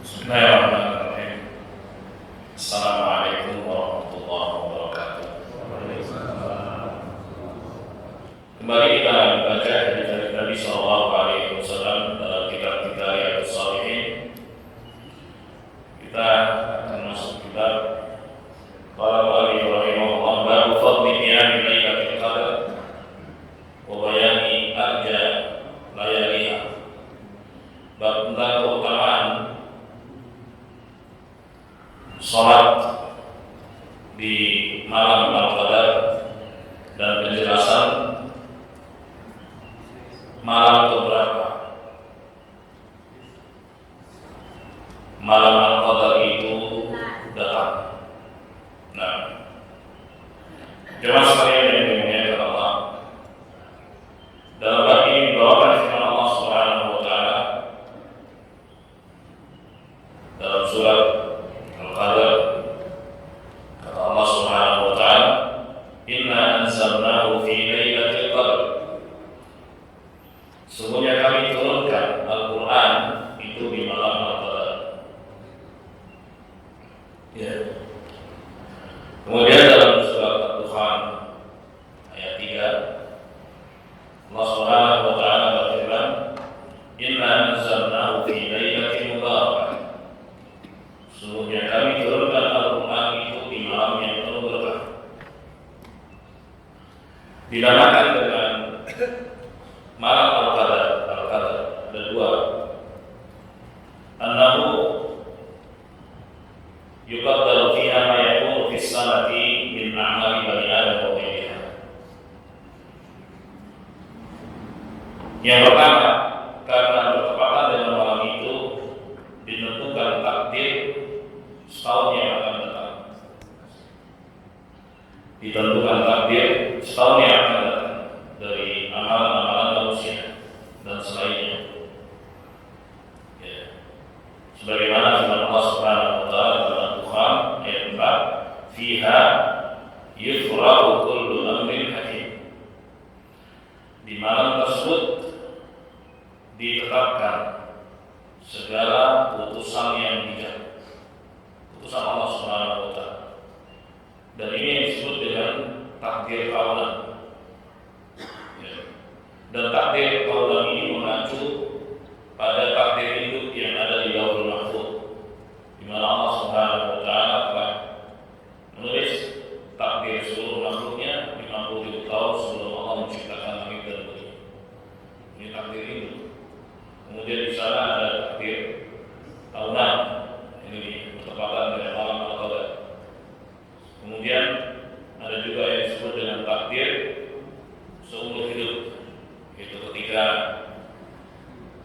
Bismillahirrahmanirrahim. Assalamualaikum warahmatullahi wabarakatuh. Kembali kita membaca hadis Nabi Sallallahu Alaihi Wasallam dalam kitab kita Riyadhus Shalihin. Kita akan masuk kitab Qala Al-Mu'allif rahimahullah babu fadli qiyamil lailatul qadar wa bayani arja layaliha. Bab tentang keutamaan salat di malam Al-Qadar dan penjelasan malam keberapa. Malam Al-Qadar itu datang. Nah, jemaah sekalian yang dimuliakan Allah, dalam bab ini dibawakan firman Allah Subhanahu wa taala dalam surat Al-Qadar. Kata Allah Subhanahu wa taala, "Inna anzalnahu fi lailatul qadar." Sesungguhnya kami turunkan Al-Qur'an itu di malam Al-Qadar. Ya. Kemudian dalam surat Ad-Dukhan ayat 3, Allah Subhanahu wa taala berfirman, "Inna anzalnahu fi lailatin mubarakah." Sesungguhnya kami turunkan Al-Qur'an itu di malam yang penuh berkah. Dinamakan dengan malam Al-Qadar. Al-Qadar ada dua. Annahu yuqaddaru fiha ma yakunu fis sanati min a'mali bani Adam wa ghayriha. Yang pertama, karena bertepatan dengan malam itu ditentukan takdir setahun yang akan datang. Ditentukan takdir setahun yang akan datang dari amalan-amalan manusia dan selainnya. Ya. Sebagaimana firman Allah Subhanahu wa taala dalam Al-Dukhan ayat 4, "Fiha yufraqu kullu amrin hakim." Di malam tersebut ditetapkan segala putusan yang bijak, putusan Allah Subhanahu wa taala. Dan ini yang disebut dengan takdir kaulan. Ya. Dan takdir kaulan ini mengacu pada takdir hidup yang ada di Lauhul Mahfuz, di mana Allah Subhanahu wa taala telah menulis takdir seluruh makhluknya 50.000 tahun sebelum Allah menciptakan langit dan bumi. Ini takdir hidup. Kemudian di sana ada takdir tahunan, ini bertepatan dengan malam Al-Qadar. Kemudian ada juga yang disebut dengan takdir seumur hidup, yaitu ketika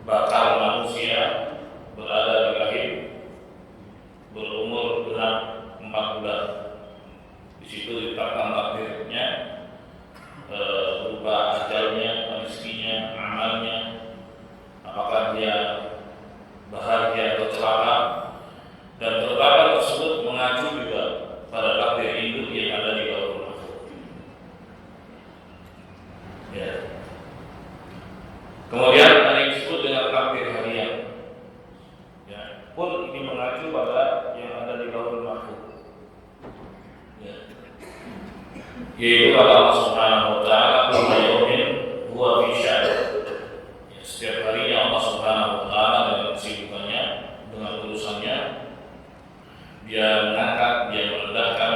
bakal manusia berada di rahim berumur genap 4 bulan. Di situ ditetapkan takdirnya berupa ajalnya, rezekinya, amalnya, apakah dia bahagia atau celaka, dan ketetapan tersebut mengacu juga pada takdir hidup yang ada di Lauhul Mahfuz. Ya. Kemudian ada yang disebut dengan takdir harian. Ya, pun ini mengacu pada yang ada di Lauhul Mahfuz. Ya. Yaitu kata Allah Subhanahu wa taala, "Kullu yawmin huwa fi sya'n." Ya, setiap harinya Allah Subhanahu wa taala dengan kesibukannya, dengan urusannya, dia mengangkat, dia merendahkan,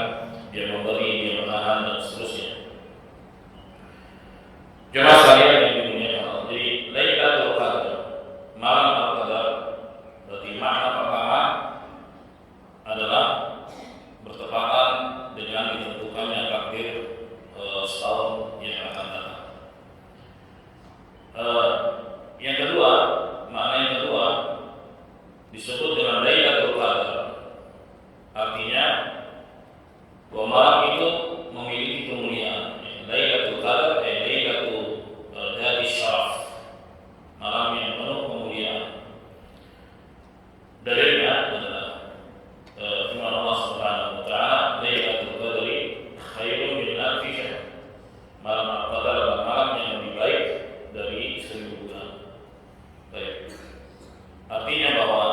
dia memberi, dia menahan, dan seterusnya. Jemaah sekalian yang dimuliakan Allah, jadi Lailatul Qadar, malam Al-Qadar, berarti makna pertama adalah bertepatan dengan ditentukannya takdir setahun yang akan datang. Yang kedua, makna yang kedua disebut dengan Lailatul Qadar. Artinya bahwa malam itu memiliki kemuliaan. Lailatul Qadar Lailatul Dzati Syaraf, malam yang penuh kemuliaan. Dalilnya adalah firman Allah Subhanahu wa taala, "Lailatul Qadri khairun min alfi syahr." Malam Al-Qadar adalah malam yang lebih baik dari 1000 bulan. Baik. Artinya bahwa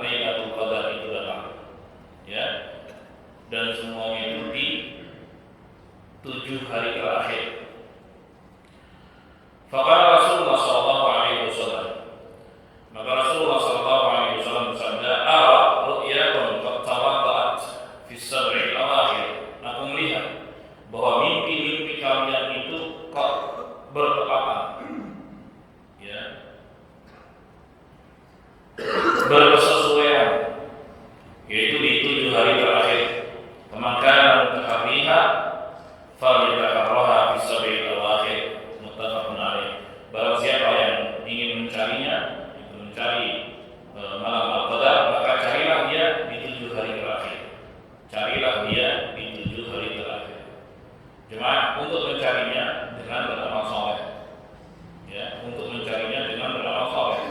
Lailatul Qadar itu datang. Ya. Dan semuanya itu di 7 hari terakhir. Faqala Rasulullah sallallahu alaihi wasallam. Maka Rasulullah sallallahu alaihi wasallam bersabda, "Ara ru'yakum qad tawadda'at fi sab'il awakhir." Aku melihat bahwa mimpi-mimpi kalian itu kok bertepatan. Ya. Berkesesuaian. Yaitu di 7 hari terakhir. Maka mutaharriha falyataharraha fi sab'il awakhir. Muttafaqun alaih. Barang siapa yang ingin mencarinya, mencari malam Al-Qadar, maka carilah dia di 7 hari terakhir. Carilah dia di 7 hari terakhir. Jemaah, untuk mencarinya dengan beramal saleh. Ya, untuk mencarinya dengan beramal saleh.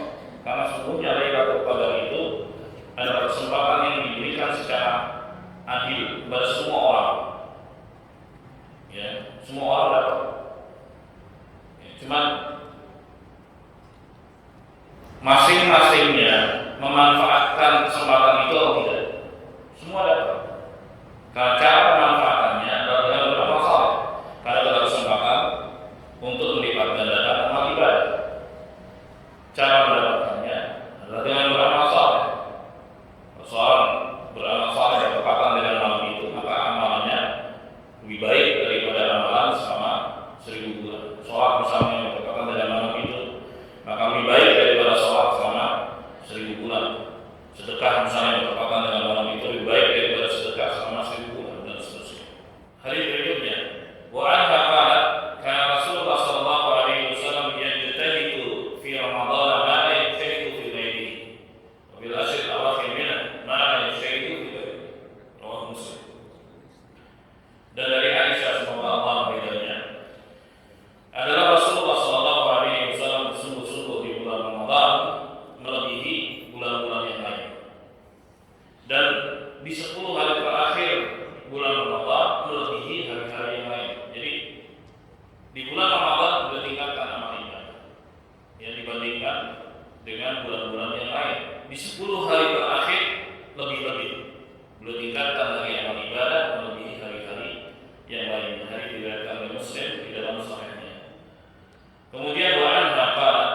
Karena sesungguhnya Lailatul Qadar itu adalah kesempatan yang diberikan secara adil kepada semua orang. Ya, semua orang dapat. Ya, cuman masing-masingnya memanfaatkan kesempatan itu atau tidak. Semua dapat. Karena cara pemanfaatannya adalah dengan beramal saleh. Karena ada kesempatan untuk melipat gandakan amal ibadah. Cara mendapatkannya adalah dengan beramal saleh. Seorang beramal saleh bertepatan dengan malam itu, maka amalannya lebih baik daripada amalan selama 1000 bulan. Sholat misalnya yang bertepatan dengan malam itu, maka lebih baik daripada sholat selama 1000 bulan. Sedekah misalnya yang bertepatan dengan malam itu lebih baik daripada sedekah selama 1000 bulan dan seterusnya. Hadis berikutnya, wa anha qalat kana Rasulullah sallallahu alaihi wasallam yajtahidu fi Ramadan ma la yajtahidu fi ghairihi. Wa bil ashr awakhir minhu ma la yajtahidu fi ghairihi. Rawahu Muslim. Dan dari Aisyah semoga Allah meridainya, adalah Rasulullah sallallahu alaihi wasallam bersungguh-sungguh di bulan Ramadan melebihi bulan-bulan yang lain. Dan di 10 hari terakhir bulan Ramadan melebihi hari-hari yang lain. Jadi di bulan Ramadan beliau tingkatkan amal ibadah yang dibandingkan dengan bulan-bulan yang lain. Di 10 hari terakhir lebih-lebih beliau tingkatkan lagi amal ibadah melebihi hari-hari yang lain. Hari diriwayatkan oleh Muslim di dalam sahihnya. Kemudian wa anha qalat,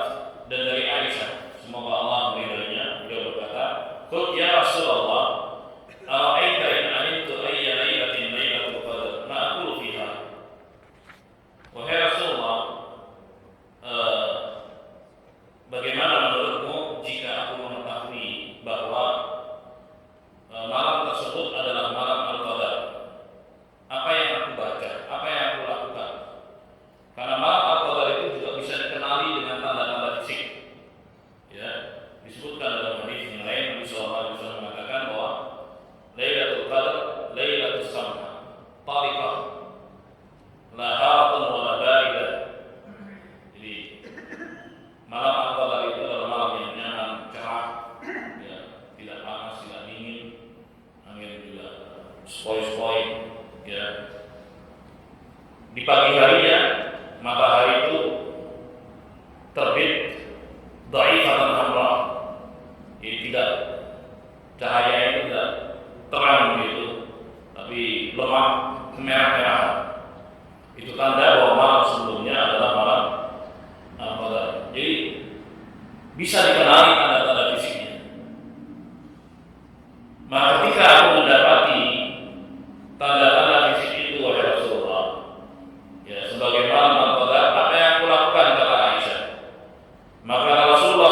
dan dari Aisyah semoga Allah meridainya, beliau berkata, "Qul ya Rasulullah, ara'aita in 'alimtu ayya lailatin lailatul qadar ma aqulu fiha." Wahai Rasulullah, bagaimana menurutmu jika aku mengetahui bahwa malam tersebut adalah malam Al-Qadar? Apa yang aku baca? Apa yang aku lakukan? Karena malam Al-Qadar itu juga bisa dikenali dengan tanda-tanda fisik. Ya, disebutkan dalam hadis yang lain, Nabi sallallahu alaihi wasallam mengatakan bahwa Lailatul Qadar Lailatul Samha Tariqah la haratun wa la baridah. Jadi malam Al-Qadar itu adalah malam yang nyaman, cerah, ya, tidak panas, tidak dingin, angin juga spoi-spoi, ya. Di pagi harinya matahari itu terbit dhaifatan hamra. Jadi tidak, cahayanya itu tidak terang begitu, tapi lemah kemerah-merahan. Itu tanda bahwa malam sebelumnya adalah malam Al-Qadar. Jadi bisa dikenali tanda-tanda fisiknya. Maka ketika aku mendapati tanda-tanda fisik itu, wahai Rasulullah, ya, sebagai malam Al-Qadar, apa yang aku lakukan, kata Aisyah? Maka Rasulullah